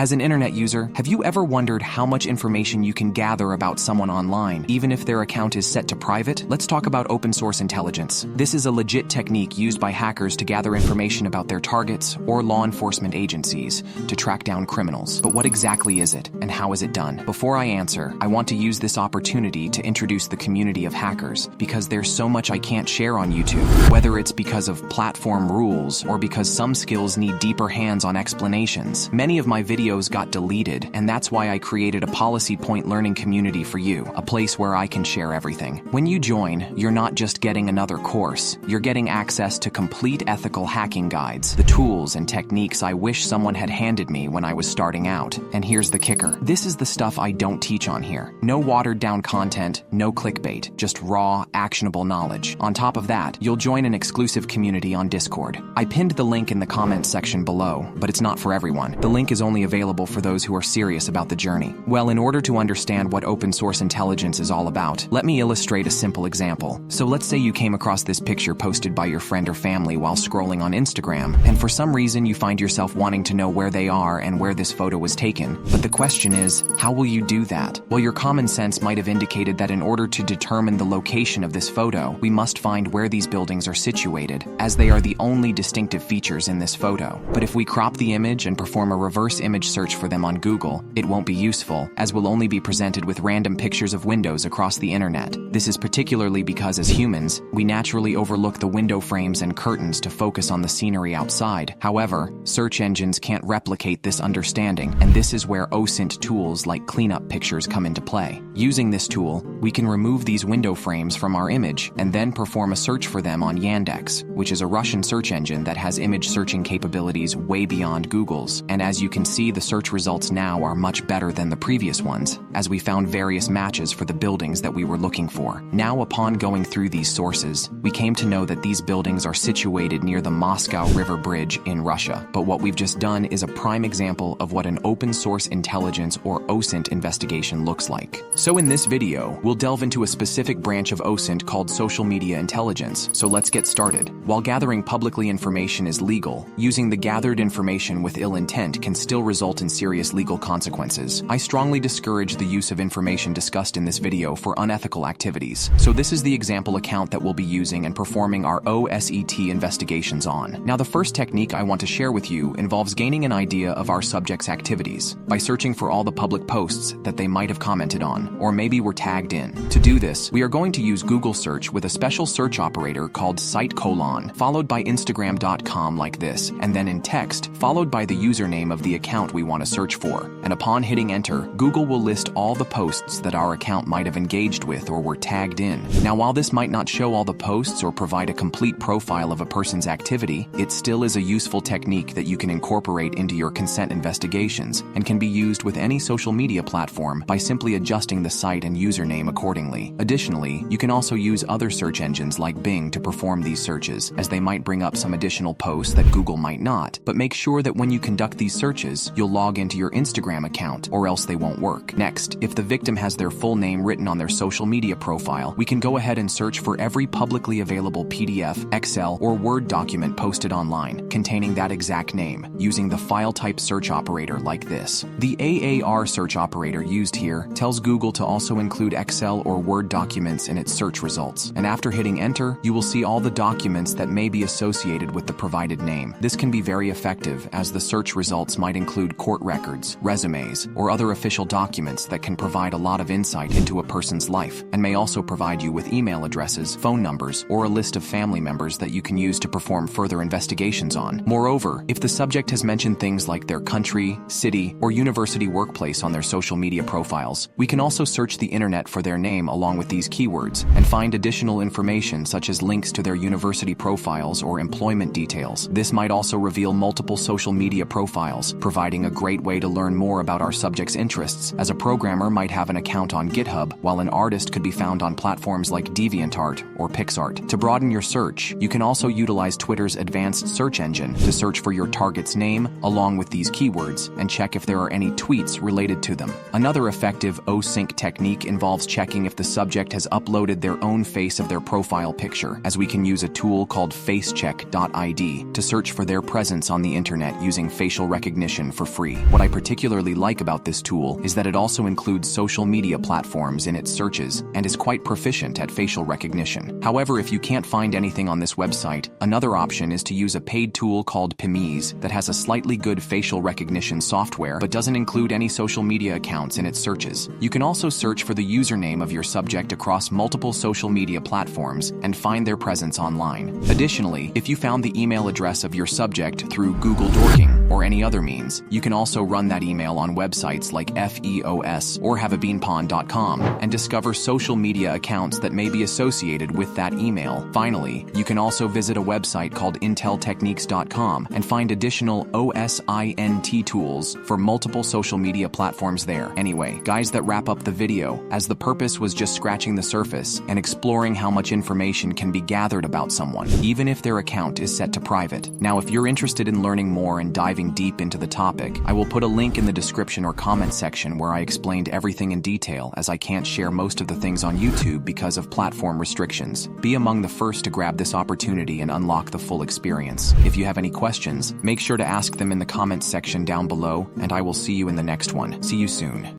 As an internet user, have you ever wondered how much information you can gather about someone online, even if their account is set to private? Let's talk about open source intelligence. This is a legit technique used by hackers to gather information about their targets or law enforcement agencies to track down criminals. But what exactly is it, and how is it done? Before I answer, I want to use this opportunity to introduce the community of hackers, because there's so much I can't share on YouTube, whether it's because of platform rules or because some skills need deeper hands-on explanations. Many of my videos got deleted, and that's why I created a Policy Point learning community for you, a place where I can share everything. When you join, you're not just getting another course, you're getting access to complete ethical hacking guides, the tools and techniques I wish someone had handed me when I was starting out. And here's the kicker. This is the stuff I don't teach on here. No watered down content, no clickbait, just raw, actionable knowledge. On top of that, you'll join an exclusive community on Discord. I pinned the link in the comments section below, but it's not for everyone. The link is only available for those who are serious about the journey. Well, in order to understand what open source intelligence is all about, let me illustrate a simple example. So let's say you came across this picture posted by your friend or family while scrolling on Instagram, and for some reason you find yourself wanting to know where they are and where this photo was taken. But the question is, how will you do that? Well, your common sense might have indicated that in order to determine the location of this photo, we must find where these buildings are situated, as they are the only distinctive features in this photo. But if we crop the image and perform a reverse image search for them on Google, it won't be useful, as we'll only be presented with random pictures of windows across the internet. This is particularly because as humans, we naturally overlook the window frames and curtains to focus on the scenery outside. However, search engines can't replicate this understanding, and this is where OSINT tools like cleanup pictures come into play. Using this tool, we can remove these window frames from our image and then perform a search for them on Yandex, which is a Russian search engine that has image searching capabilities way beyond Google's. And as you can see, the search results now are much better than the previous ones, as we found various matches for the buildings that we were looking for. Now, upon going through these sources, we came to know that these buildings are situated near the Moscow River Bridge in Russia. But what we've just done is a prime example of what an open source intelligence or OSINT investigation looks like. So in this video, we'll delve into a specific branch of OSINT called social media intelligence. So let's get started. While gathering publicly information is legal, using the gathered information with ill intent can still result in serious legal consequences. I strongly discourage the use of information discussed in this video for unethical activities. So this is the example account that we'll be using and performing our OSINT investigations on. Now, the first technique I want to share with you involves gaining an idea of our subject's activities by searching for all the public posts that they might have commented on, or maybe were tagged in. To do this, we are going to use Google search with a special search operator called site : followed by Instagram.com like this, and then in text, followed by the username of the account we want to search for. And upon hitting enter, Google will list all the posts that our account might have engaged with or were tagged in. Now, while this might not show all the posts or provide a complete profile of a person's activity, it still is a useful technique that you can incorporate into your consent investigations and can be used with any social media platform by simply adjusting the site and username accordingly. Additionally, you can also use other search engines like Bing to perform these searches, as they might bring up some additional posts that Google might not. But make sure that when you conduct these searches, you'll log into your Instagram account, or else they won't work. Next, if the victim has their full name written on their social media profile, we can go ahead and search for every publicly available PDF, Excel, or Word document posted online containing that exact name, using the file type search operator like this. The AAR search operator used here tells Google to also include Excel or Word documents in its search results. And after hitting enter, you will see all the documents that may be associated with the provided name. This can be very effective, as the search results might include court records, resumes, or other official documents that can provide a lot of insight into a person's life, and may also provide you with email addresses, phone numbers, or a list of family members that you can use to perform further investigations on. Moreover, if the subject has mentioned things like their country, city, or university workplace on their social media profiles, we can also search the internet for their name along with these keywords and find additional information such as links to their university profiles or employment details. This might also reveal multiple social media profiles, providing a great way to learn more about our subject's interests, as a programmer might have an account on GitHub, while an artist could be found on platforms like DeviantArt or PixArt. To broaden your search, you can also utilize Twitter's advanced search engine to search for your target's name along with these keywords and check if there are any tweets related to them. Another effective OSINT technique involves checking if the subject has uploaded their own face of their profile picture, as we can use a tool called facecheck.id to search for their presence on the internet using facial recognition for free. What I particularly like about this tool is that it also includes social media platforms in its searches and is quite proficient at facial recognition. However, if you can't find anything on this website, another option is to use a paid tool called PMEs that has a slightly good facial recognition software but doesn't include any social media accounts in its searches. You can also search for the username of your subject across multiple social media platforms and find their presence online. Additionally, if you found the email address of your subject through Google Dorking or any other means, you can also run that email on websites like FEOS or haveabeanpon.com and discover social media accounts that may be associated with that email. Finally, you can also visit a website called inteltechniques.com and find additional OSINT tools for multiple social media platforms there. Anyway, guys, that wrap up the video, as the purpose was just scratching the surface and exploring how much information can be gathered about someone, even if their account is set to private. Now, if you're interested in learning more and diving deep into the topic, I will put a link in the description or comment section where I explained everything in detail, as I can't share most of the things on YouTube because of platform restrictions. Be among the first to grab this opportunity and unlock the full experience. If you have any questions, make sure to ask them in the comments section down below, and I will see you in the next one. See you soon.